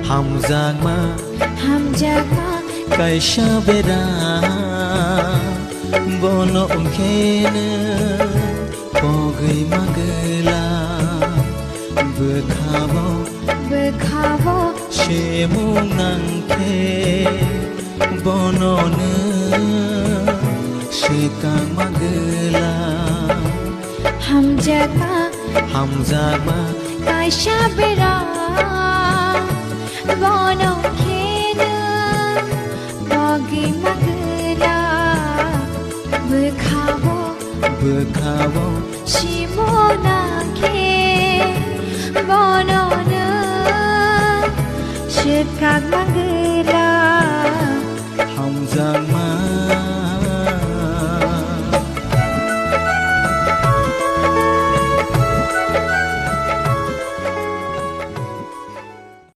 Hamzagma Kaisha bera Bono umkene Pogai magla Bekhavo Shemung nangke Bono ne Shekang magla Hamzagma Kaisha bera Bono kena Bagi magla Bekhavo Shimona ke Bono ne Shekang magla